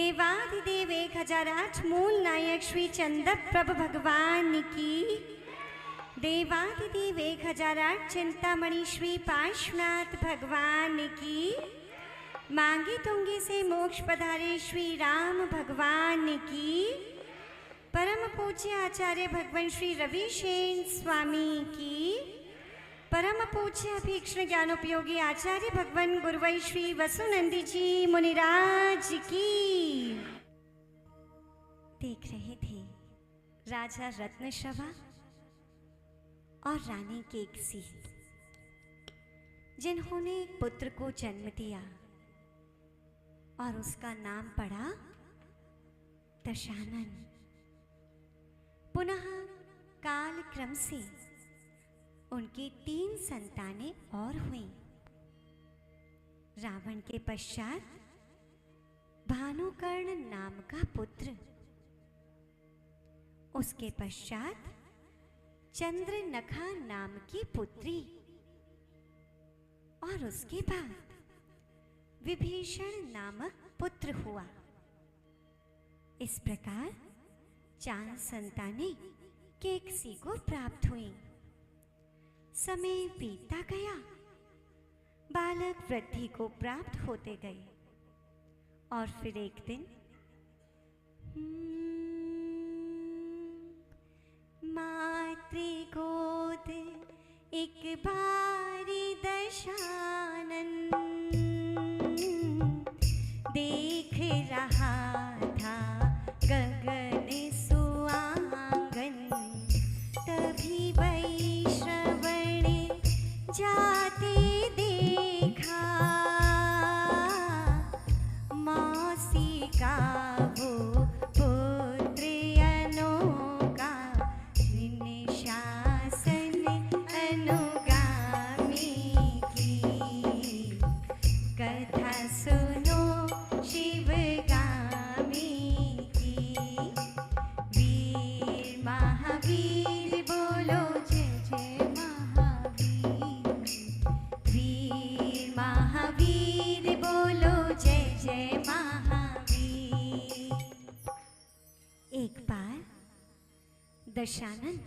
देवाधिदेव 1008 मूल नायक श्री चंद्रप्रभ भगवान की, देवाधिदेव 1008 चिंतामणि श्री पार्श्वनाथ भगवान की, मांगी तुंगी से मोक्ष पधारे श्री राम भगवान की, परम पूज्य आचार्य भगवान श्री रविशेन स्वामी की, परम पूज्य अभीक्षण ज्ञानोपयोगी आचार्य भगवान गुरुवै श्री वसुनंदी जी मुनिराज की। देख रहे थे राजा रत्नश्रवा और रानी केकसी, जिन्होंने एक पुत्र को जन्म दिया और उसका नाम पड़ा दशानन। पुनः काल क्रम से उनकी 3 संतानें और हुईं। रावण के पश्चात भानुकर्ण नाम का पुत्र, उसके पश्चात चंद्रनखा नाम की पुत्री और उसके बाद विभीषण नामक पुत्र हुआ। इस प्रकार 4 संतानें केकसी को प्राप्त हुईं। समय बीतता गया, बालक वृद्धि को प्राप्त होते गए और फिर एक दिन मातृगोद एक बारी दशानन देख रहा था गगन सुआंगन, तभी वैश्रवण जाते देखा मौसी का वो पुत्र अनोखा, निशासन अनुगामी की कथा सुनो शिवगामी की। वीर महावीर बोलो जय जय महावीर, वीर महावीर बोलो जय जय महावीर। एक बार दशानन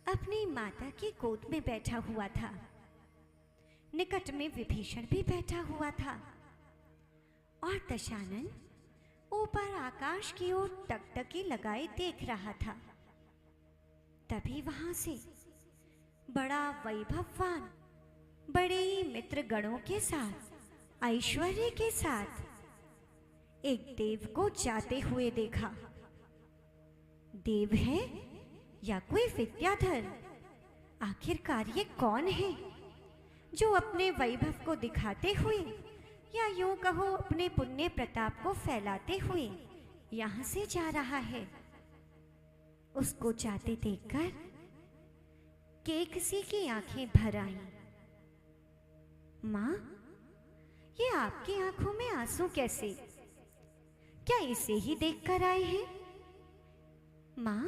अपनी माता की गोद में बैठा हुआ था। निकट में विभीषण भी बैठा हुआ था और दशानन ऊपर आकाश की ओर टकटकी लगाए देख रहा था। तभी वहां से बड़ा वैभववान, बड़े ही मित्र गणों के साथ, ऐश्वर्य के साथ एक देव को जाते हुए देखा। देव है या कोई विद्याधर? आखिरकार ये कौन है जो अपने वैभव को दिखाते हुए या यूं कहो अपने पुण्य प्रताप को फैलाते हुए यहां से जा रहा है? उसको जाते देखकर केकसी की आंखें भर आईं। मां, ये आपकी आंखों में आंसू कैसे? क्या इसे ही देखकर आए हैं? मां,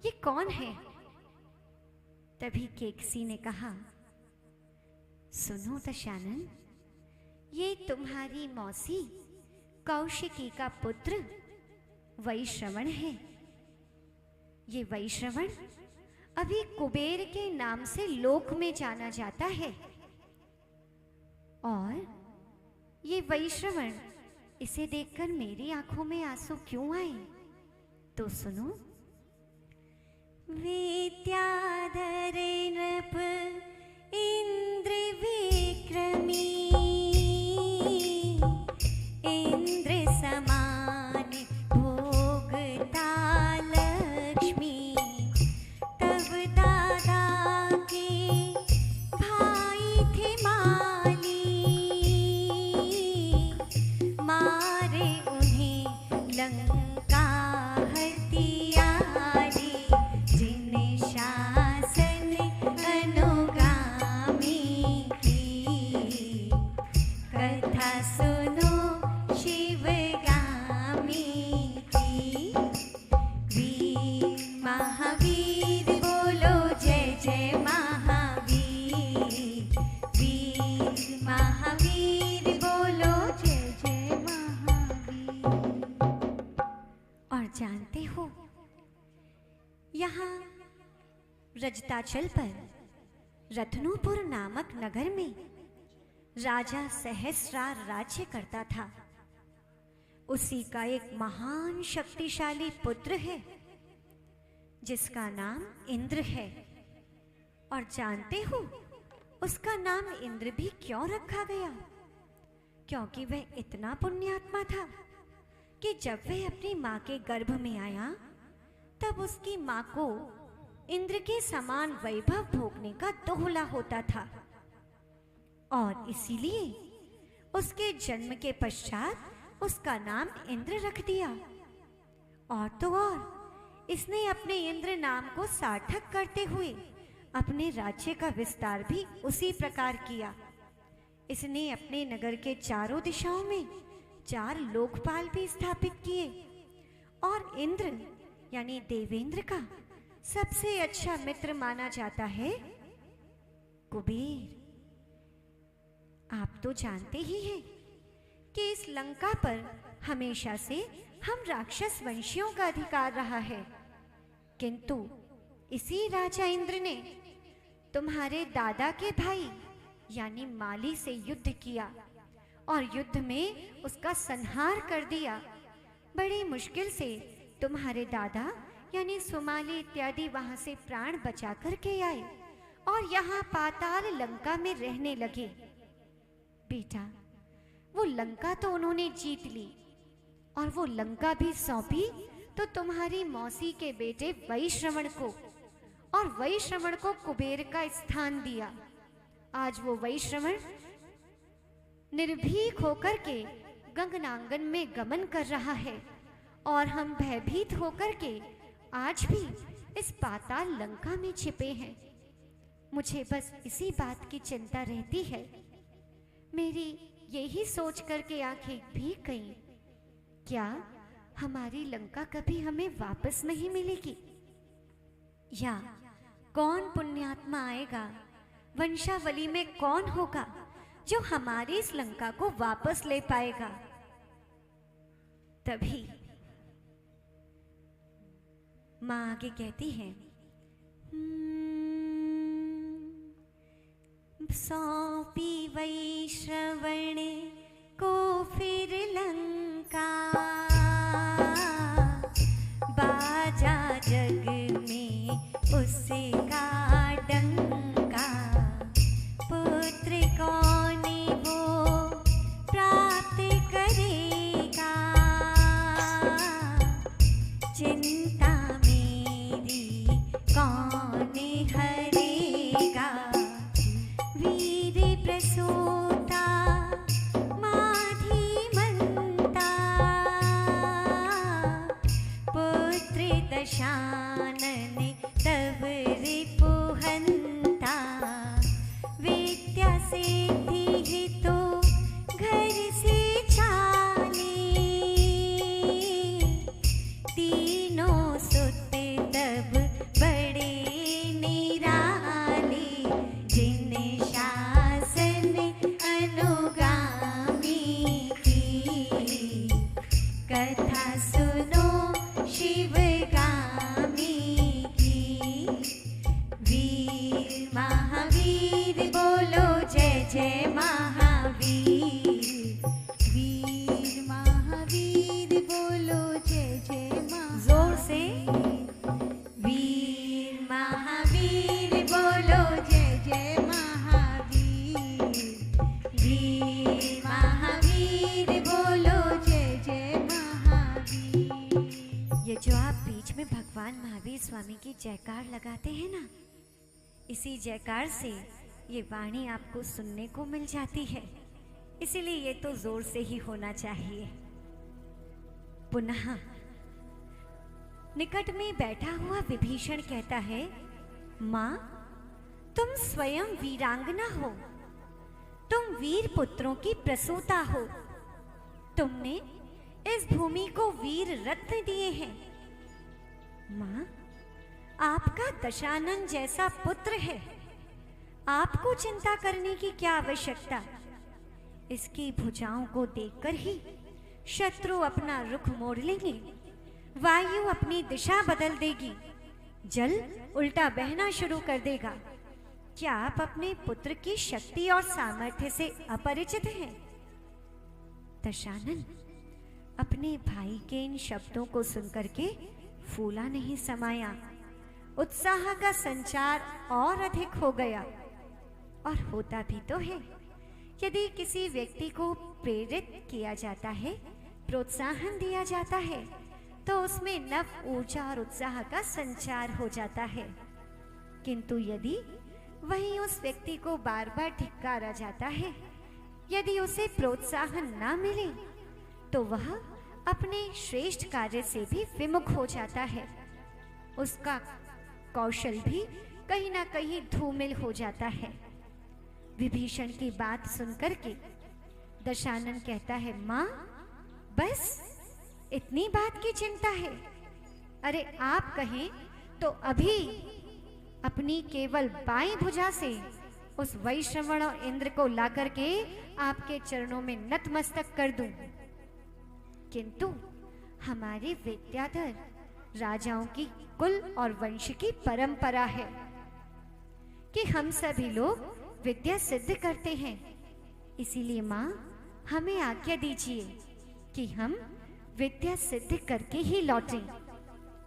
ये कौन है? तभी केकसी ने कहा, सुनो दशानन, ये तुम्हारी मौसी कौशिकी का पुत्र वैश्रवण है। ये वैश्रवण अभी कुबेर के नाम से लोक में जाना जाता है और ये वैश्रवण, इसे देखकर मेरी आंखों में आंसू क्यों आए? तो सुनो। विद्याधर नृप इंद्र विक्रमी, इंद्र समान भोगता लक्ष्मी, तब दादा के भाई थे माली, मारे उन्हें लंका हथियारी, जिन शासन अनुगामी की कथा सुनो शिवगामी की। वीर महावीर बोलो जय जय महावीर, वीर महावीर बोलो जय जय महावीर। रजताचल पर रत्नोपुर नामक नगर में राजा सहस्रार राज्य करता था। उसी का एक महान शक्तिशाली पुत्र है जिसका नाम इंद्र है। और जानते हो उसका नाम इंद्र भी क्यों रखा गया? क्योंकि वह इतना पुण्यात्मा था कि जब वह अपनी माँ के गर्भ में आया तब उसकी माँ को इंद्र के समान वैभव भोगने का दोहला होता था, और इसीलिए उसके जन्म के पश्चात उसका नाम इंद्र रख दिया। और तो और इसने अपने इंद्र नाम को सार्थक करते हुए अपने राज्य का विस्तार भी उसी प्रकार किया। इसने अपने नगर के चारों दिशाओं में 4 लोकपाल भी स्थापित किए, और इंद्र यानी देवेंद्र का सबसे अच्छा मित्र माना जाता है कुबेर। आप तो जानते ही हैं कि इस लंका पर हमेशा से हम राक्षस वंशियों का अधिकार रहा है, किंतु इसी राजा इंद्र ने तुम्हारे दादा के भाई यानी माली से युद्ध किया और युद्ध में उसका संहार कर दिया। बड़ी मुश्किल से तुम्हारे दादा यानी सुमाली इत्यादि वहां से प्राण बचा कर के आए और यहाँ पाताल लंका में रहने लगे। बेटा, वो लंका तो उन्होंने जीत ली और वो लंका भी सौंपी तो तुम्हारी मौसी के बेटे वैश्रवण को, और वैश्रवण को कुबेर का स्थान दिया। आज वो वैश्रवण निर्भीक होकर के गगनांगन में गमन कर रहा है और हम भयभीत होकर के आज भी इस पाताल लंका में छिपे हैं। मुझे बस इसी बात की चिंता रहती है। मेरी यही सोच करके आंखें भीग गईं, क्या हमारी लंका कभी हमें वापस नहीं मिलेगी? या कौन पुण्यात्मा आएगा, वंशावली में कौन होगा जो हमारी इस लंका को वापस ले पाएगा? तभी मां आगे कहती है, सौंपी वैश्रवण को फिर लंका, बाजा जग में उसका डंका, पुत्र कौन वो प्राप्त करेगा, चिंता मेरी कौन हरेगा, वीर प्रसूता माधिमंता, पुत्र दशानन तब रिपुहंता, विद्या सिद्धि हितो घर से छाली, तीनों सुत तब बड़े निराले, जिन शासन अनुगामी की, कथा सुनो शिवगामी की, वीर महावीर बोलो जय जय महावीर, वीर महावीर बोलो जय जय महावीर, जोर से वीर महावीर बोलो जय जय महावीर, वीर महावीर बोलो जय जय महावीर। ये जो आप बीच में भगवान महावीर स्वामी की जयकार लगाते हैं ना, इसी जयकार से ये वाणी आपको सुनने को मिल जाती है, इसीलिए ये तो जोर से ही होना चाहिए। पुनः निकट में बैठा हुआ विभीषण कहता है, मां, तुम स्वयं वीरांगना हो, तुम वीर पुत्रों की प्रसूता हो, तुमने इस भूमि को वीर रत्न दिए हैं। मां, आपका दशानन जैसा पुत्र है, आपको चिंता करने की क्या आवश्यकता? इसकी भुजाओं को देखकर ही शत्रु अपना रुख मोड़ लेंगे, वायु अपनी दिशा बदल देगी, जल उल्टा बहना शुरू कर देगा। क्या आप अपने पुत्र की शक्ति और सामर्थ्य से अपरिचित हैं? दशानन अपने भाई के इन शब्दों को सुनकर के फूला नहीं समाया। उत्साह का संचार और अधिक हो गया। और होता भी तो है, यदि किसी व्यक्ति को प्रेरित किया जाता है, प्रोत्साहन दिया जाता है, तो उसमें नव ऊर्जा और उत्साह का संचार हो जाता है। किंतु यदि वहीं उस व्यक्ति को बार बार धिक्कारा जाता है, यदि उसे प्रोत्साहन ना मिले, तो वह अपने श्रेष्ठ कार्य से भी विमुख हो जाता है। उसका कौशल भी कहीं ना कहीं धूमिल हो जाता है। विभीषण की बात सुनकर के दशानन कहता है, माँ बस इतनी बात की चिंता है? अरे आप कहें तो अभी अपनी केवल बाईं भुजा से उस वैश्रवण और इंद्र को ला करके आपके चरणों में नतमस्तक कर दूं। किंतु हमारे विद्याधर राजाओं की कुल और वंश की परंपरा है कि हम सभी लोग विद्या सिद्ध करते हैं। इसीलिए माँ हमें आज्ञा दीजिए कि हम विद्या सिद्ध करके ही लौटें।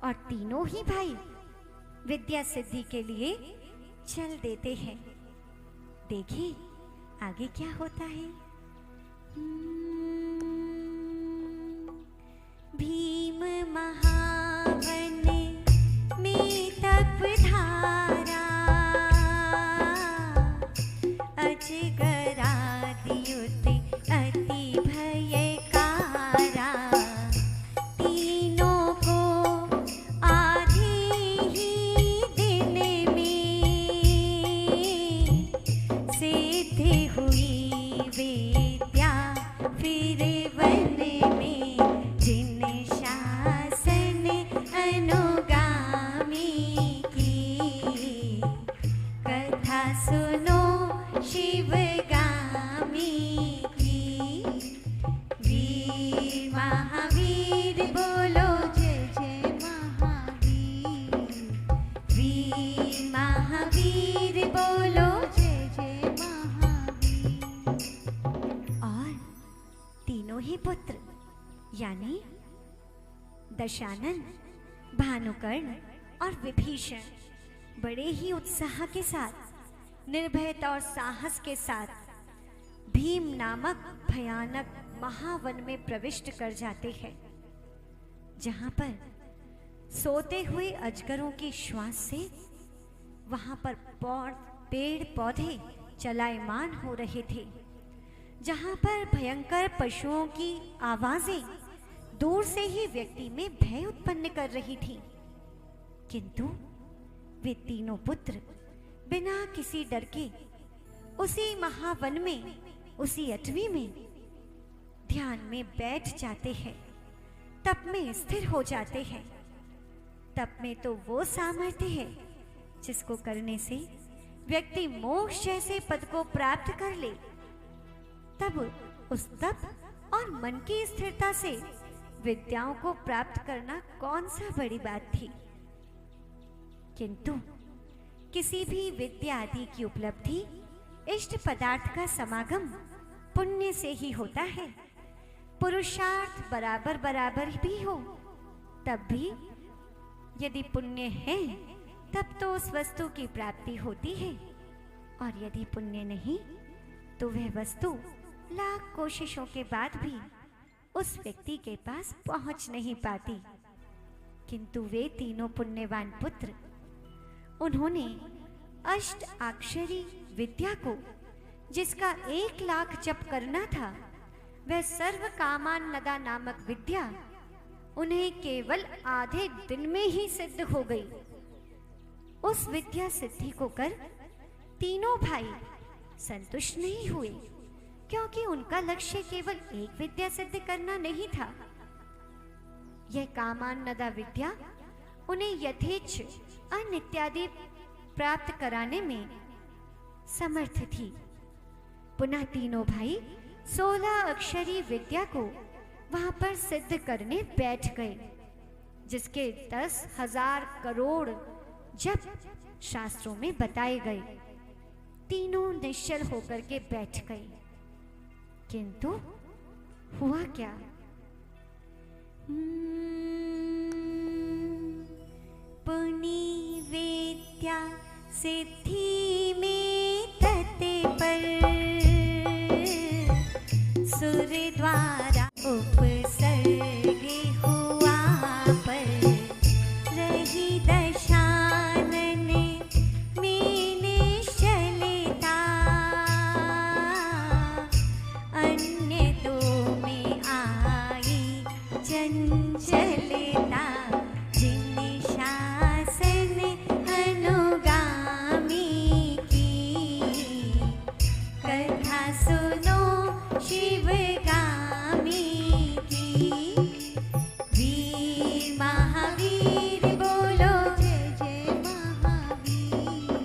और तीनों ही भाई विद्या सिद्धि के लिए चल देते हैं। देखिए आगे क्या होता है। भीम महावन में तप धारा, अजगरादियुत अति भयकारा। तीनों को आधे ही दिन में सिद्ध हुई विद्या फिर वन में। जिन शासन अनुगामी की कथा सुनो शिवगामी की। वीर महावीर बोलो जय जय महावीर। वीर महावीर बोलो जय जय महावीर। और तीनों ही पुत्र यानी दशानन, भानुकर्ण और विभीषण बड़े ही उत्साह के साथ, निर्भयता और साहस के साथ भीम नामक भयानक महावन में प्रविष्ट कर जाते हैं, जहां पर सोते हुए अजगरों की श्वास से वहां पर पेड़ पौधे चलायमान हो रहे थे, जहां पर भयंकर पशुओं की आवाजें दूर से ही व्यक्ति में भय उत्पन्न कर रही थी। किंतु वे तीनों पुत्र बिना किसी डर के उसी महावन में, उसी अटवी में ध्यान में बैठ जाते हैं, तप में स्थिर हो जाते हैं। तप में तो वो सामर्थ्य है जिसको करने से व्यक्ति मोक्ष जैसे पद को प्राप्त कर ले। तब उस तप और मन की स्थिरता से विद्याओं को प्राप्त करना कौन सा बड़ी बात थी। किंतु किसी भी विद्या आदि की उपलब्धि, इष्ट पदार्थ का समागम पुण्य से ही होता है। पुरुषार्थ बराबर बराबर भी हो, तब भी यदि पुण्य है तब तो उस वस्तु की प्राप्ति होती है, और यदि पुण्य नहीं तो वह वस्तु लाख कोशिशों के बाद भी उस व्यक्ति के पास पहुंच नहीं पाती। किंतु वे तीनों पुण्यवान पुत्र, उन्होंने अष्ट अक्षरी विद्या को, जिसका 1 लाख जप करना था, वह सर्व कामान्नदा नामक विद्या उन्हें केवल आधे दिन में ही सिद्ध हो गई। उस विद्या सिद्धि को कर तीनों भाई संतुष्ट नहीं हुए, क्योंकि उनका लक्ष्य केवल एक विद्या सिद्ध करना नहीं था। यह कामान्नदा विद्या उन्हें यथेच्छ अन्न इत्यादि प्राप्त कराने में समर्थ थी। पुनः तीनों भाई 16 अक्षरी विद्या को वहां पर सिद्ध करने बैठ गए, जिसके 10,000 करोड़ जब शास्त्रों में बताए गए, तीनों निश्चल होकर के बैठ गए। किंतु हुआ क्या? पुनिवेद्या सिद्धि में तत्पर, सुर द्वारा उपसर्ग हुआ पर, रही दशानन में निश्चलता, अन्य दो में आई चंचलता, जिन शासन अनुगामी की, कथा सुनो शिवगामी की। वीर महावीर बोलो जय जय महावीर,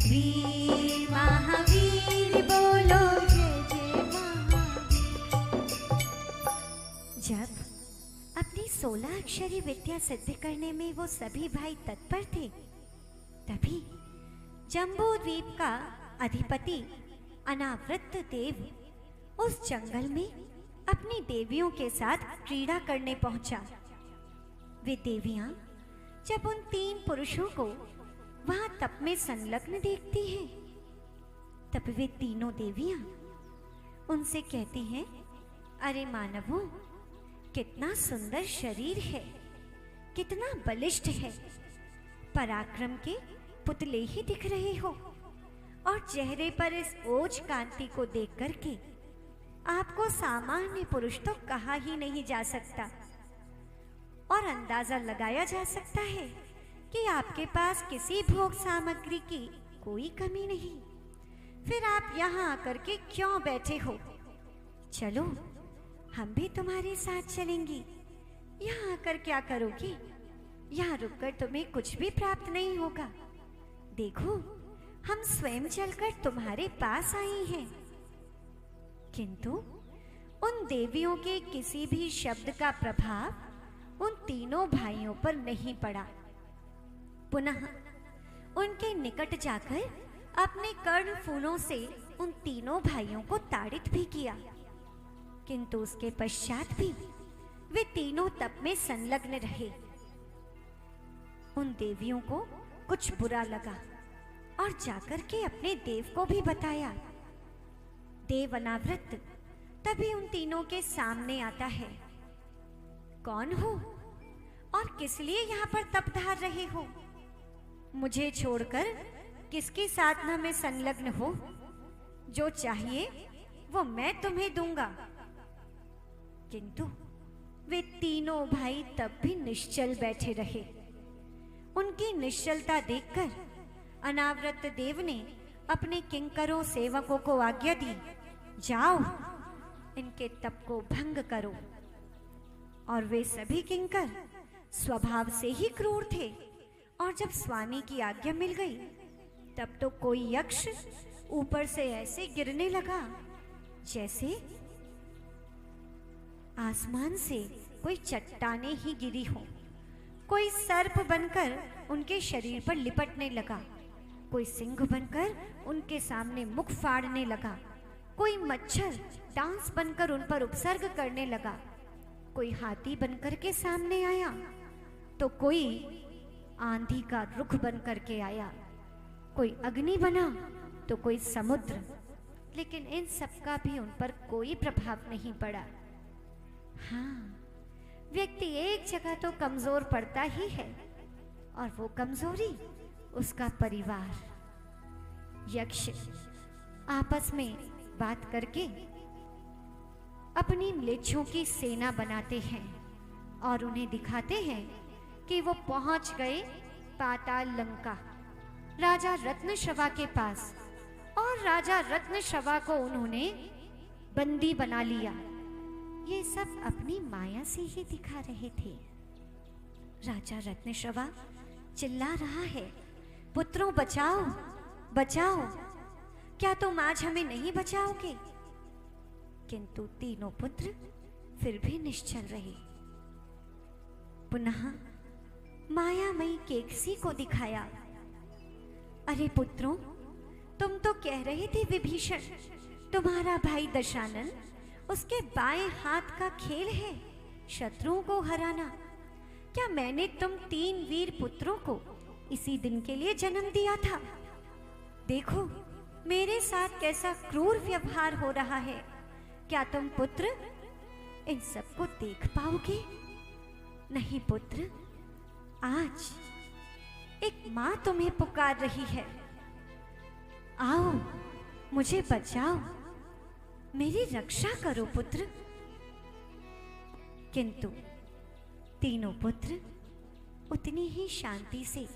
वीर महावीर बोलो जय जय महावीर। जब अपनी 16 अक्षरी विद्या सिद्ध करने में वो सभी भाई तत्पर थे, तभी जम्बू द्वीप का अधिपति अनावृत देव उस जंगल में अपनी देवियों के साथ क्रीड़ा करने पहुंचा। वे देवियां जब उन 3 पुरुषों को वहां तप में संलग्न देखती हैं, तब वे तीनों देवियां उनसे कहती हैं, अरे मानवों, कितना सुंदर शरीर है, कितना बलिष्ठ है, पराक्रम के पुतले ही दिख रहे हो, और चेहरे पर इस ओज कांति को देख करके आपको सामान्य पुरुष तो कहा ही नहीं जा सकता, और अंदाजा लगाया जा सकता है कि आपके पास किसी भोग सामग्री की कोई कमी नहीं। फिर आप यहाँ आकर के क्यों बैठे हो? चलो, हम भी तुम्हारे साथ चलेंगी। यहाँ आकर क्या करोगी? यहाँ रुककर तुम्हें कुछ भी प्राप्त नहीं होगा। देखो, हम स्वयं चलकर तुम्हारे पास आई हैं। किंतु उन देवियों के किसी भी शब्द का प्रभाव उन तीनों भाइयों पर नहीं पड़ा। पुनः उनके निकट जाकर अपने कर्ण फूलों से उन तीनों भाइयों को ताड़ित भी किया, किंतु उसके पश्चात भी वे तीनों तप में संलग्न रहे। उन देवियों को कुछ बुरा लगा और जाकर के अपने देव को भी बताया। देव अनावृत तभी उन तीनों के सामने आता है। कौन हो और किस लिए यहाँ पर तप धार रहे हो? मुझे छोड़कर किसकी साधना में संलग्न हो? जो चाहिए वो मैं तुम्हें दूंगा। किंतु वे तीनों भाई तब भी निश्चल बैठे रहे। उनकी निश्चलता देखकर अनावृत देव ने अपने किंकरों सेवकों को आज्ञा दी, जाओ इनके तप को भंग करो। और वे सभी किंकर स्वभाव से ही क्रूर थे, और जब स्वामी की आज्ञा मिल गई तब तो कोई यक्ष ऊपर से ऐसे गिरने लगा जैसे आसमान से कोई चट्टाने ही गिरी हो। कोई सर्प बनकर उनके शरीर पर लिपटने लगा, कोई सिंह बनकर उनके सामने मुख फाड़ने लगा, कोई मच्छर डांस बनकर उन पर उपसर्ग करने लगा, कोई हाथी बनकर के सामने आया, तो कोई आंधी का रुख बनकर के आया, कोई अग्नि बना तो कोई समुद्र। लेकिन इन सब का भी उन पर कोई प्रभाव नहीं पड़ा। हाँ, व्यक्ति एक जगह तो कमजोर पड़ता ही है, और वो कमजोरी उसका परिवार। यक्ष आपस में बात करके अपनी म्लेच्छों की सेना बनाते हैं और उन्हें दिखाते हैं कि वो पहुंच गए पाताल लंका, राजा रत्नश्रवा के पास, और राजा रत्नश्रवा को उन्होंने बंदी बना लिया। ये सब अपनी माया से ही दिखा रहे थे। राजा रत्नश्रवा चिल्ला रहा है, पुत्रों बचाओ बचाओ, क्या तुम आज हमें नहीं बचाओगे? किंतु तीनों पुत्र फिर भी निश्चल रहे। पुनः मायामयी केकसी को दिखाया। अरे पुत्रों, तुम तो कह रहे थे विभीषण, तुम्हारा भाई दशानन, उसके बाएं हाथ का खेल है शत्रुओं को हराना। क्या मैंने तुम 3 वीर पुत्रों को इसी दिन के लिए जन्म दिया था? देखो मेरे साथ कैसा क्रूर व्यवहार हो रहा है। क्या तुम पुत्र इन सबको देख पाओगे? नहीं पुत्र, आज एक मां तुम्हें पुकार रही है। आओ, मुझे बचाओ, मेरी रक्षा करो पुत्र। किंतु तीनों पुत्र उतनी ही शांति से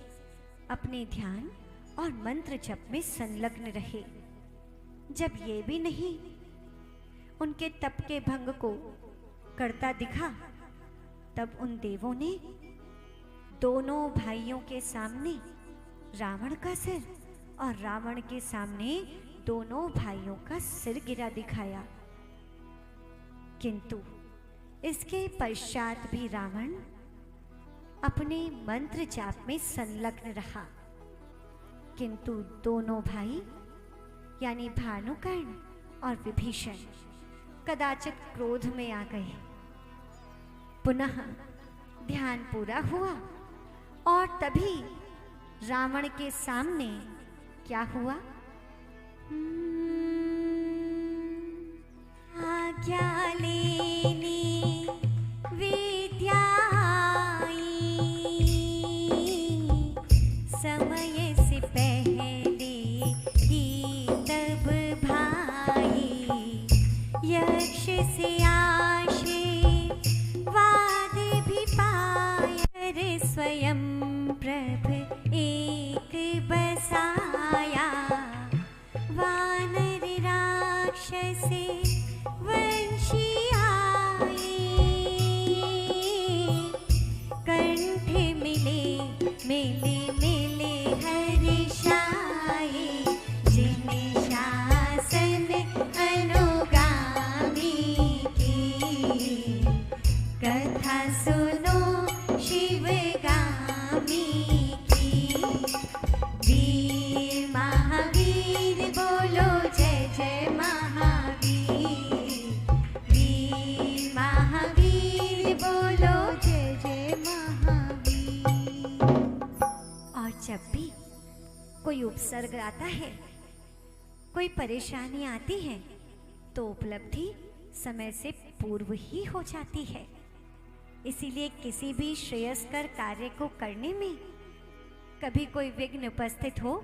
अपने ध्यान और मंत्र जप में संलग्न रहे। जब ये भी नहीं उनके तप के भंग को करता दिखा, तब उन देवों ने दोनों भाइयों के सामने रावण का सिर और रावण के सामने दोनों भाइयों का सिर गिरा दिखाया। किंतु इसके पश्चात भी रावण अपने मंत्र जाप में संलग्न रहा। किंतु दोनों भाई यानी भानुकर्ण और विभीषण कदाचित क्रोध में आ गए। पुनः ध्यान पूरा हुआ और तभी रावण के सामने क्या हुआ? आज्ञा लेनी विद्या आई, समय से पहले ही तब भाई, यक्ष से आशीर्वाद भी पाया, स्वयं प्रभ एक बसाया, वानर राक्षसे वंशी आए, कंठ मिले मिले मिले हर्षाए, जिन शासन अनुगामी की, कथा सुनो शिवगामी की। वीर महावीर बोलो जय जय महावीर, वीर महावीर बोलो जय जय महावीर। और जब भी कोई उपसर्ग आता है, कोई परेशानी आती है, तो उपलब्धि समय से पूर्व ही हो जाती है। इसीलिए किसी भी श्रेयस्कर कार्य को करने में कभी कोई विघ्न उपस्थित हो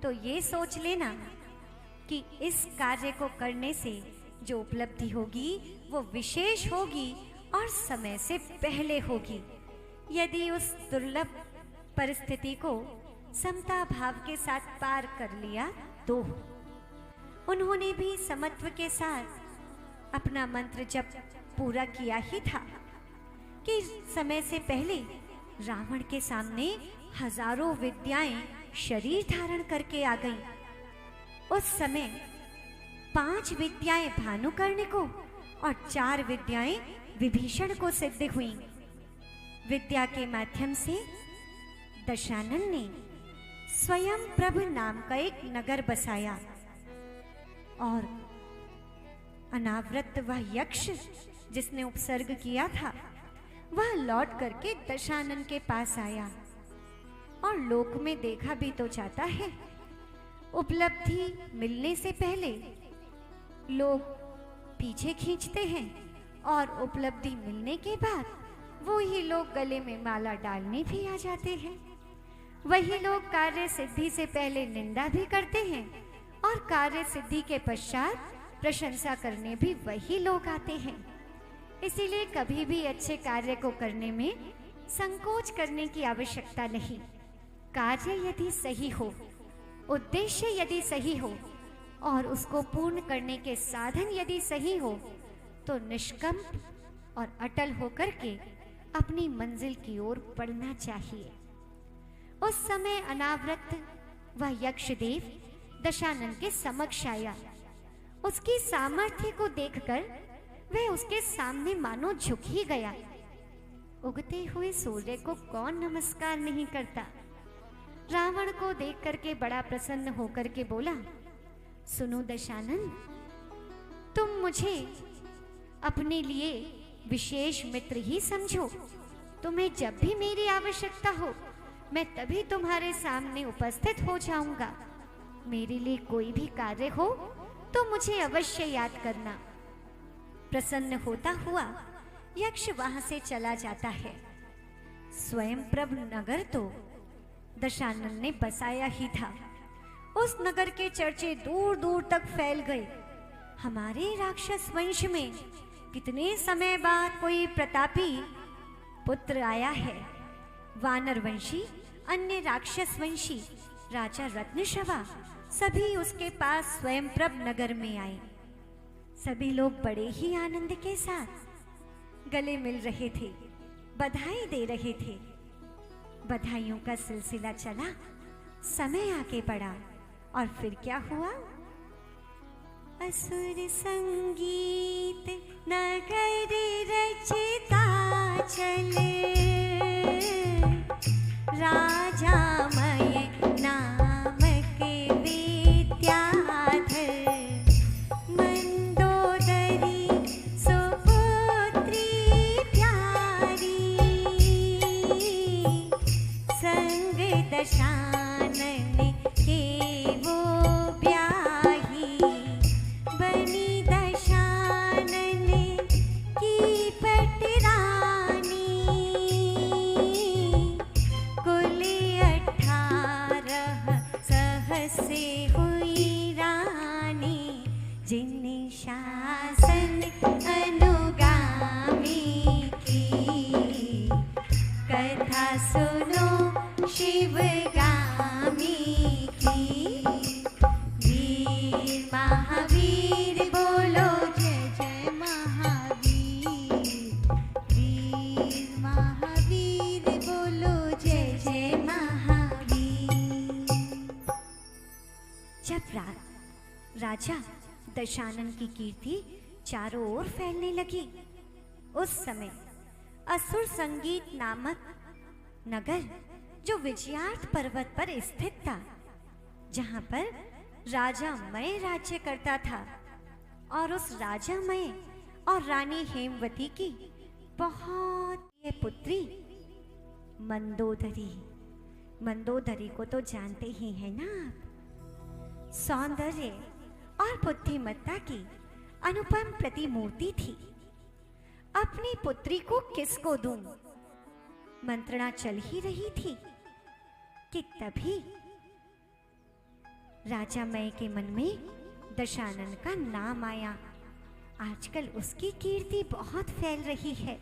तो ये सोच लेना कि इस कार्य को करने से जो उपलब्धि होगी वो विशेष होगी और समय से पहले होगी। यदि उस दुर्लभ परिस्थिति को समता भाव के साथ पार कर लिया तो उन्होंने भी समत्व के साथ अपना मंत्र जप पूरा किया ही था कि समय से पहले रावण के सामने हजारों विद्याएं शरीर धारण करके आ गईं। उस समय 5 विद्याएं भानुकर्ण को और 4 विद्याएं विभीषण को सिद्ध हुई। विद्या के माध्यम से दशानन ने स्वयं प्रभ नाम का एक नगर बसाया और अनावृत वह यक्ष जिसने उपसर्ग किया था वह लौट करके दशानन के पास आया और लोक में देखा भी तो जाता है। उपलब्धि मिलने से पहले लोग पीछे खींचते हैं और उपलब्धि मिलने के बाद वो ही लोग गले में माला डालने भी आ जाते हैं। वही लोग कार्य सिद्धि से पहले निंदा भी करते हैं और कार्य सिद्धि के पश्चात प्रशंसा करने भी वही लोग आते हैं। इसीलिए कभी भी अच्छे कार्य को करने में संकोच करने की आवश्यकता नहीं। कार्य यदि सही हो, उद्देश्य यदि सही हो और उसको पूर्ण करने के साधन यदि सही हो तो निष्कंप और अटल होकर के अपनी मंजिल की ओर बढ़ना चाहिए। उस समय अनावृत वह यक्षदेव दशानन के समक्ष आया। उसकी सामर्थ्य को देखकर वह उसके सामने मानो झुक ही गया। उगते हुए सूर्य को कौन नमस्कार नहीं करता। रावण को देख करके बड़ा प्रसन्न होकर के बोला, सुनो दशानन, तुम मुझे अपने लिए विशेष मित्र ही समझो। तुम्हें जब भी मेरी आवश्यकता हो मैं तभी तुम्हारे सामने उपस्थित हो जाऊंगा। मेरे लिए कोई भी कार्य हो तो मुझे अवश्य याद करना। प्रसन्न होता हुआ यक्ष वहां से चला जाता है। स्वयंप्रभ नगर तो दशानन ने बसाया ही था। उस नगर के चर्चे दूर दूर तक फैल गए। हमारे राक्षस वंश में कितने समय बाद कोई प्रतापी पुत्र आया है। वानर वंशी, अन्य राक्षस वंशी, राजा रत्नश्रवा सभी उसके पास स्वयंप्रभ नगर में आए। सभी लोग बड़े ही आनंद के साथ गले मिल रहे थे, बधाई दे रहे थे। बधाइयों का सिलसिला चला, समय आगे बढ़ा और फिर क्या हुआ? असुर संगीत नगर रचता चले, राजा मय नामक विद्याधर, मंदोदरी सुपुत्री प्यारी, संग दशानन के वो ब्याही, बनी दशानन की पटरानी, कुल 18 सहसे हुई रानी, जिन शासन अनुगामी की, कथा सुनो शिवगामी की। वीर महावीर बोलो जय जय महावीर, वीर महावीर बोलो जय जय महावीर। जब राजा दशानन की कीर्ति चारों ओर फैलने लगी, उस समय असुर संगीत नामक नगर जो विजयार्थ पर्वत पर स्थित था, जहां पर राजा मय राज्य करता था, और उस राजा मय और रानी हेमवती की बहुत ये पुत्री मंदोदरी। मंदोदरी को तो जानते ही हैं ना आप। सौंदर्य और बुद्धिमत्ता की अनुपम प्रतिमूर्ति थी। अपनी पुत्री को किसको दूं? मंत्रणा चल ही रही थी कि तभी राजा मय के मन में दशानन का नाम आया। आजकल उसकी कीर्ति बहुत फैल रही है।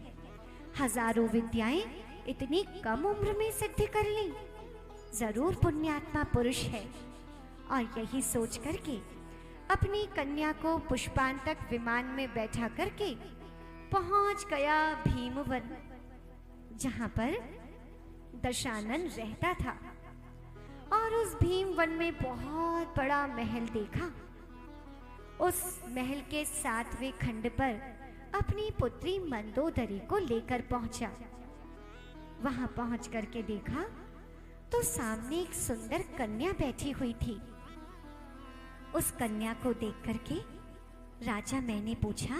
हजारों विद्याएं इतनी कम उम्र में सिद्ध कर ली, जरूर पुण्यात्मा पुरुष है। और यही सोच करके अपनी कन्या को पुष्पांतक विमान में बैठा करके पहुंच गया भीमवन, जहां पर दशानन रहता था। और उस भीमवन में बहुत बड़ा महल देखा। उस महल के 7वें खंड पर अपनी पुत्री मंदोदरी को लेकर पहुंचा। वहां पहुंच करके देखा तो सामने एक सुंदर कन्या बैठी हुई थी। उस कन्या को देख करके राजा मैंने पूछा,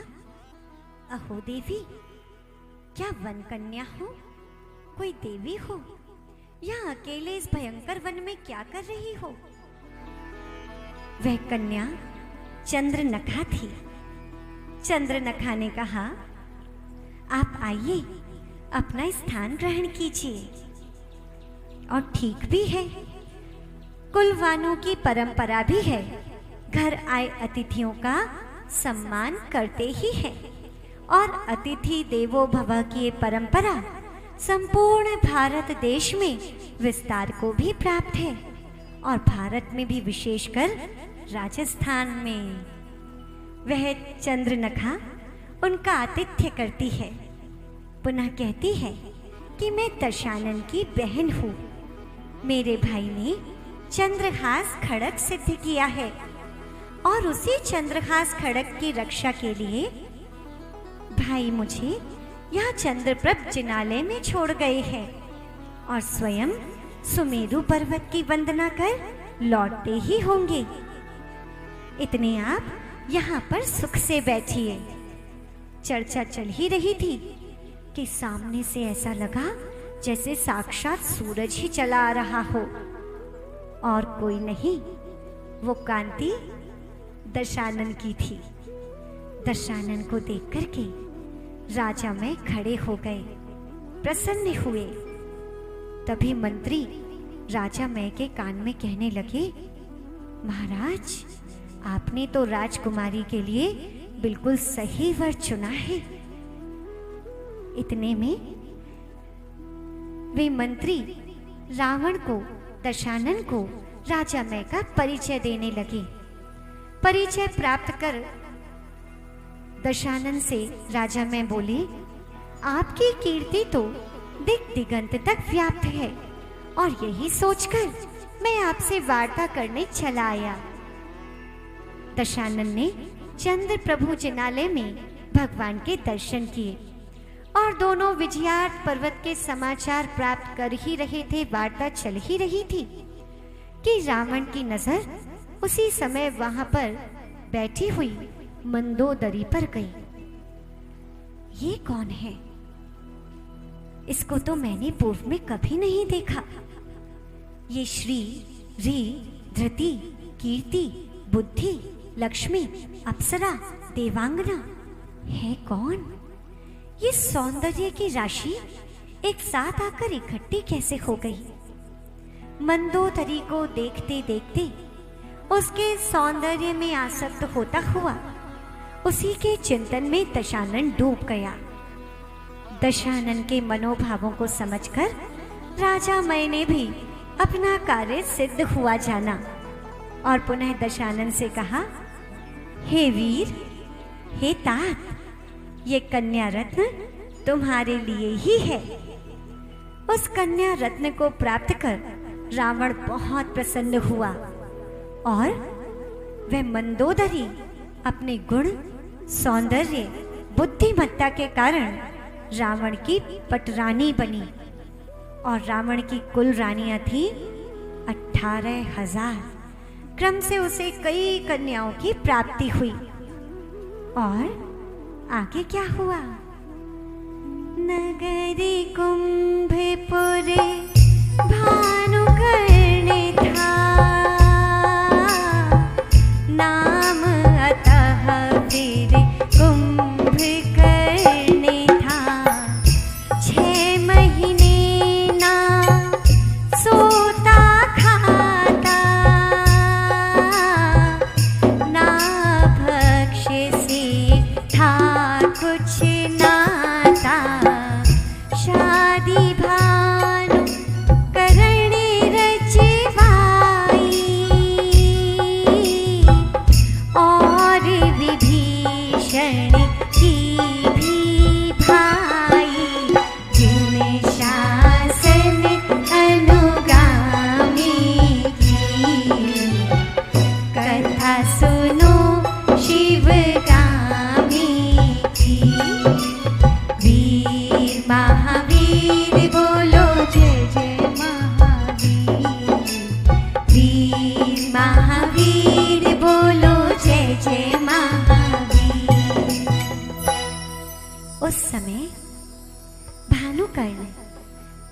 अहो देवी, क्या वन कन्या हो? कोई देवी हो या अकेले इस भयंकर वन में क्या कर रही हो? वह कन्या चंद्रनखा थी। चंद्रनखा ने कहा, आप आइए, अपना स्थान ग्रहण कीजिए। और ठीक भी है, कुलवानों की परंपरा भी है, घर आए अतिथियों का सम्मान करते ही है। और अतिथि देवो भव की ये परंपरा संपूर्ण भारत देश में विस्तार को भी प्राप्त है, और भारत में भी विशेषकर राजस्थान में। वह चंद्रनखा उनका आतिथ्य करती है, पुनः कहती है कि मैं दशानन की बहन हूँ। मेरे भाई ने चंद्रहास खड़ग सिद्ध किया है, और उसी चंद्रहास खड़ग की रक्षा के लिए भाई मुझे यहाँ चंद्रप्रभ जिनालय में छोड़ गए हैं और स्वयं सुमेरु पर्वत की वंदना कर लौटते ही होंगे। इतने आप यहाँ पर सुख से बैठिए। चर्चा चल ही रही थी कि सामने से ऐसा लगा जैसे साक्षात सूरज ही चला आ रहा हो, और कोई नहीं, वो कांति दशानन की थी। दशानन को देख करके राजा में खड़े हो गए, प्रसन्न हुए। तभी मंत्री राजा मैं के कान में कहने लगे, महाराज, आपने तो राजकुमारी के लिए बिल्कुल सही वर चुना है। इतने में वे मंत्री रावण को, दशानन को राजा मैं का परिचय देने लगे। परिचय प्राप्त कर दशानन से राजा मैं बोले, आपकी कीर्ति तो दिग दिगंत तक व्याप्त है, और यही सोचकर मैं आपसे वार्ता करने चला आया। दशानन ने चंद्र प्रभु जिनालय में भगवान के दर्शन किए और दोनों विजयार्थ पर्वत के समाचार प्राप्त कर ही रहे थे। वार्ता चल ही रही थी कि रावण की नजर उसी समय वहां पर बैठी हुई मंदोदरी पर गई। ये कौन है? इसको तो मैंने पूर्व में कभी नहीं देखा। ये श्री, री, धृति, कीर्ति, बुद्धि, लक्ष्मी, अप्सरा, देवांगना है कौन? ये सौंदर्य की राशि एक साथ आकर इकट्ठी कैसे हो गई? मंदोदरी को देखते देखते उसके सौंदर्य में आसक्त होता हुआ उसी के चिंतन में दशानन डूब गया। दशानन के मनोभावों को समझकर राजा मय ने भी अपना कार्य सिद्ध हुआ जाना और पुनः दशानन से कहा, हे वीर, हे तात, ये कन्या रत्न तुम्हारे लिए ही है। उस कन्या रत्न को प्राप्त कर रावण बहुत प्रसन्न हुआ और वह मंदोदरी अपने गुण, सौंदर्य, बुद्धिमत्ता के कारण रावण की पटरानी बनी। और रावण की कुल रानियां थी 18,000। क्रम से उसे कई कन्याओं की प्राप्ति हुई। और आगे क्या हुआ? नगरी कुंभपुरे भानुकर्ण था, नाम अतः वीर कुंभकर्ण था। 6 महीने ना सोता खाता, ना भक्ष्य से था कुछ नाता। शादी भानु करणी रचवाई, और विभीषण की भी भाई। जिन शासन अनुगामी की, कथा सुनो शिवगामी की। वीर महावीर बोलो जय जय महावीर। वीर महावीर बोलो जय जय महावीर। उस समय भानुकर्ण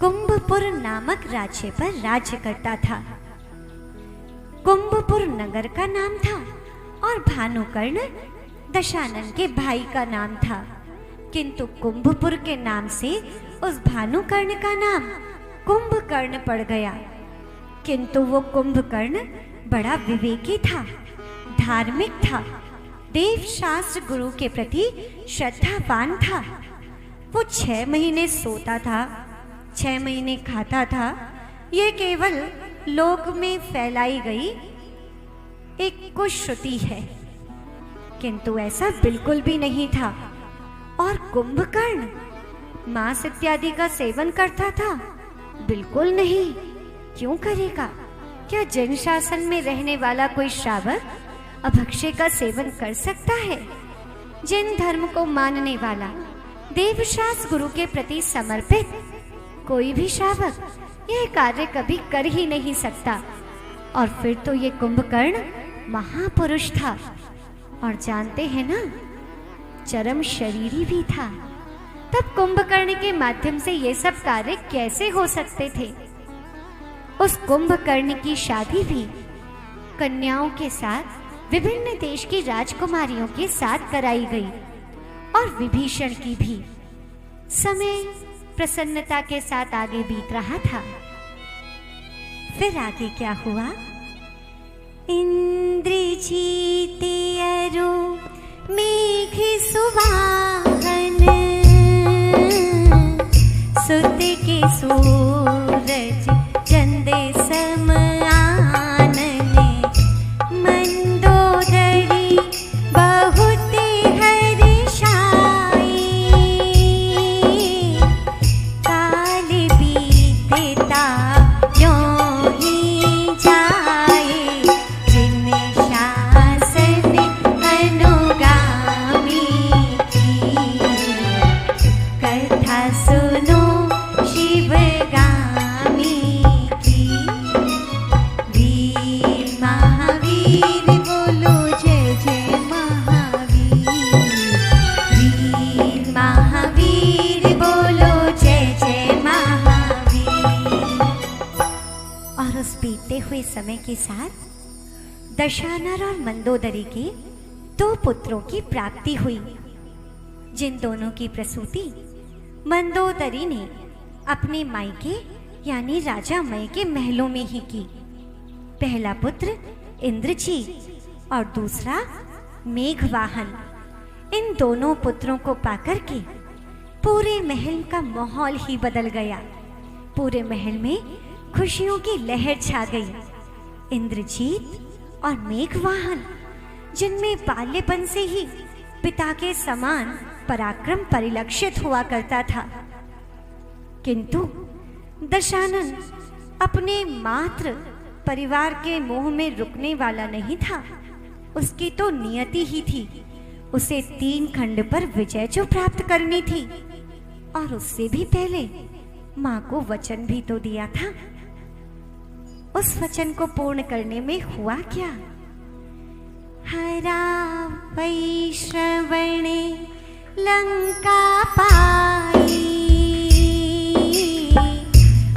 कुंभपुर नामक राज्य पर राज्य करता था। कुंभपुर नगर का नाम था और भानुकर्ण दशानन के भाई का नाम था। किंतु कुंभपुर के नाम से उस भानुकर्ण का नाम कुंभकर्ण पड़ गया। किंतु वो कुंभकर्ण बड़ा विवेकी था, धार्मिक था, देव शास्त्र गुरु के प्रति श्रद्धावान था। वो 6 महीने सोता था, 6 महीने खाता था। ये केवल लोक में फैलाई गई एक कुश्रुति है, किंतु ऐसा बिल्कुल भी नहीं था। और कुंभकर्ण मांस इत्यादि का सेवन करता था? बिल्कुल नहीं। क्यों करेगा? क्या जन शासन में रहने वाला कोई श्रावक अभक्ष्य का सेवन कर सकता है? जिन धर्म को मानने वाला, देवशास गुरु के प्रति समर्पित कोई भी श्रावक यह कार्य कभी कर ही नहीं सकता। और फिर तो ये कुंभकर्ण महापुरुष था और जानते हैं ना, चरम शरीरी भी था। तब कुंभकर्ण के माध्यम से ये सब कार्य कैसे हो सकते थे? उस कुंभकर्ण की शादी भी कन्याओं के साथ विभिन्न देश की राजकुमारियों के साथ कराई गई और विभीषण की भी। समय प्रसन्नता के साथ आगे बीत रहा था। फिर आगे क्या हुआ? इंद्रजीत अरु मेघ सुवाहन, सुत के सूरज चंद सम आनन, मंदोदरी बहुत हर्षाई, काल बीतता यों ही जाए, जिन शासन अनुगामी की, कथा सुनो शिवगामी की। वीर महावीर बोलो जय जय महावीर, वीर महावीर बोलो जय जय महावीर। और उस बीतते हुए समय के साथ दशानन और मंदोदरी के 2 पुत्रों की प्राप्ति हुई, जिन दोनों की प्रसूति मंदोदरी ने अपने मायके यानी राजा मय के महलों में ही की। पहला पुत्र इंद्रजीत और दूसरा मेघवाहन। इन दोनों पुत्रों को पाकर के पूरे महल का माहौल ही बदल गया। पूरे महल में खुशियों की लहर छा गई। इंद्रजीत और मेघवाहन, जिनमें बाल्यपन से ही पिता के समान पराक्रम परिलक्षित हुआ करता था, किंतु दशानन अपने मात्र परिवार के मोह में रुकने वाला नहीं था। उसकी तो नियति ही थी, उसे 3 खंड पर विजय जो प्राप्त करनी थी, और उससे भी पहले मां को वचन भी तो दिया था। उस वचन को पूर्ण करने में हुआ क्या? हरा वैश्रवणे लंका पाई,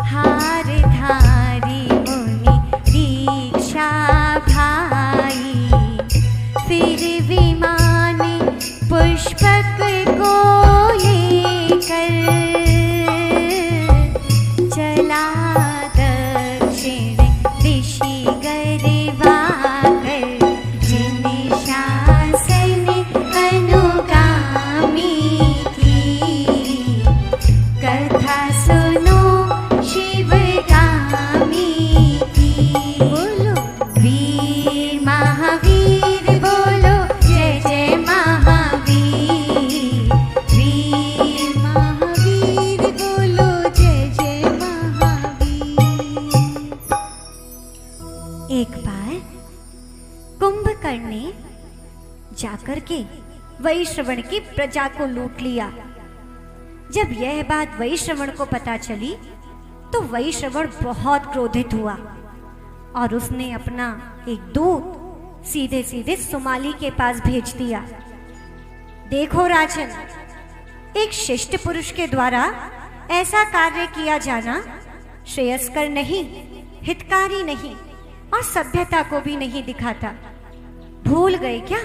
हार धारी मुनि दीक्षा भाई, फिर विमान पुष्पक को लेकर, चला दक्षिण दिशि गरवा कर, जिन शासन अनुगामी की, कथा सुनो शिवगामी की। बोलो वीर महावीर बोलो जय जय महावीर, वीर महावीर बोलो जय जय महावीर। एक बार कुंभकर्ण ने जाकर के वैश्रवण की प्रजा को लूट लिया। जब यह बात वैश्रवण को पता चली तो वैश्रवण बहुत क्रोधित हुआ और उसने अपना एक दूत सीधे सीधे सुमाली के पास भेज दिया। देखो राजन, एक शिष्ट पुरुष के द्वारा ऐसा कार्य किया जाना श्रेयस्कर नहीं, हितकारी नहीं और सभ्यता को भी नहीं दिखाता। भूल गए क्या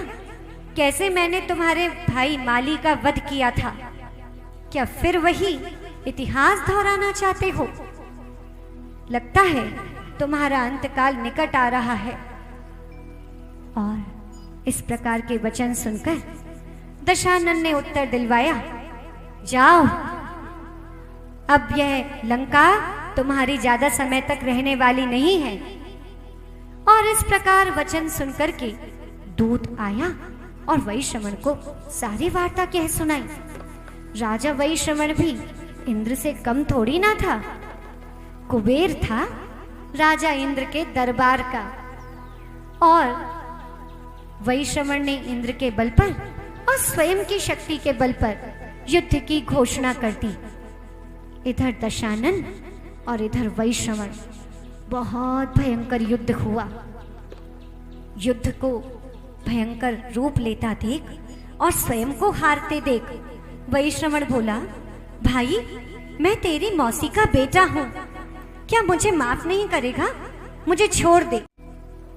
कैसे मैंने तुम्हारे भाई माली का वध किया था? क्या फिर वही इतिहास दोहराना चाहते हो? लगता है तुम्हारा अंतकाल निकट आ रहा है। और इस प्रकार के वचन सुनकर दशानन ने उत्तर दिलवाया, जाओ, अब यह लंका तुम्हारी ज्यादा समय तक रहने वाली नहीं है। और इस प्रकार वचन सुनकर के दूत आया और वैश्रवण को सारी वार्ता कह सुनाई। राजा वैश्रवण भी इंद्र से कम थोड़ी ना था, कुबेर था राजा इंद्र के दरबार का। और वैश्रवण ने इंद्र के बल पर और स्वयं की शक्ति के बल पर युद्ध की घोषणा कर दी। इधर दशानन और इधर वैश्रवण। बहुत भयंकर युद्ध हुआ। युद्ध को भयंकर रूप लेता देख और स्वयं को हारते देख वैश्रवण बोला, भाई मैं तेरी मौसी का बेटा हूं, क्या मुझे माफ नहीं करेगा? मुझे छोड़ दे।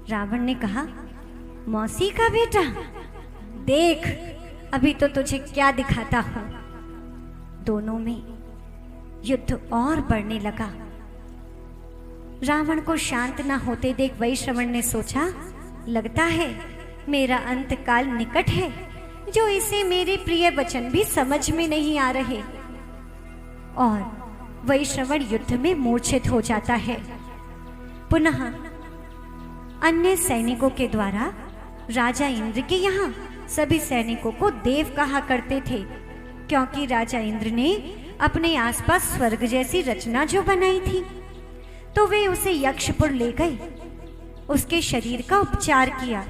रावण ने कहा, मौसी का बेटा, देख अभी तो तुझे क्या दिखाता हूं। दोनों में युद्ध और बढ़ने लगा। रावण को शांत न होते देख वैश्रवण ने सोचा, लगता है मेरा अंतकाल निकट है, जो इसे मेरे प्रिय वचन भी समझ में नहीं आ रहे। और वैश्रवण युद्ध में मूर्छित हो जाता है। पुनः अन्य सैनिकों के द्वारा राजा इंद्र के यहाँ सभी सैनिकों को देव कहा करते थे, क्योंकि राजा इंद्र ने अपने आसपास स्वर्ग जैसी रचना जो बनाई थी, तो वे उसे यक्षपुर ले गए। उसके शरीर का उपचार किया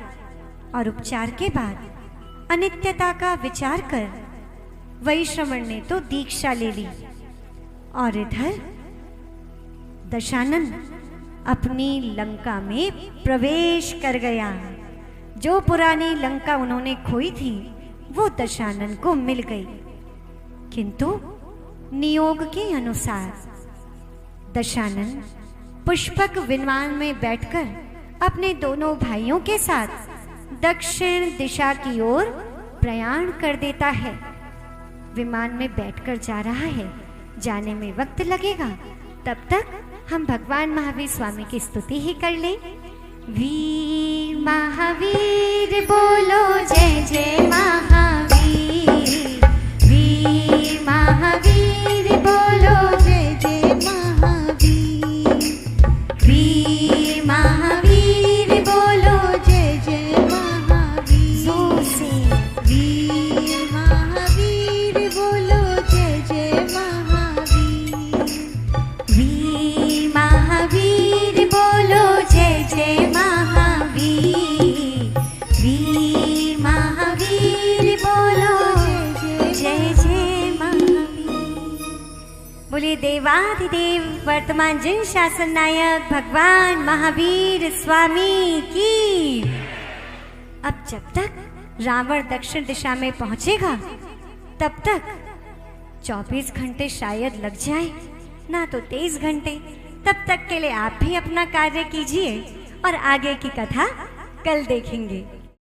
और उपचार के बाद अनित्यता का विचार कर वैश्रवण ने तो दीक्षा ले ली। और इधर दशानन अपनी लंका में प्रवेश कर गया। जो पुरानी लंका उन्होंने खोई थी वो दशानन को मिल गई, किंतु नियोग के अनुसार दशानन पुष्पक विमान में बैठकर अपने दोनों भाइयों के साथ दक्षिण दिशा की ओर प्रयाण कर देता है। विमान में बैठकर जा रहा है, जाने में वक्त लगेगा, तब तक हम भगवान महावीर स्वामी की स्तुति ही कर लें। वीर महावीर बोलो जय जय महावीर, वीर महावीर बोलो जय जय महावीर, वीर महावीर बोलो जय जय महावीर, वीर महावीर बोलो जय जय महावीर, वीर महावीर बोलो जय जय महावीर, वीर महावीर बोलो जय जय महावीर। बोलिए देवाधिदेव वर्तमान जिन शासन नायक भगवान महावीर स्वामी की। अब जब तक रावण दक्षिण दिशा में पहुंचेगा तब तक 24 घंटे शायद लग जाए, ना तो 23 घंटे। तब तक के लिए आप भी अपना कार्य कीजिए और आगे की कथा कल देखेंगे।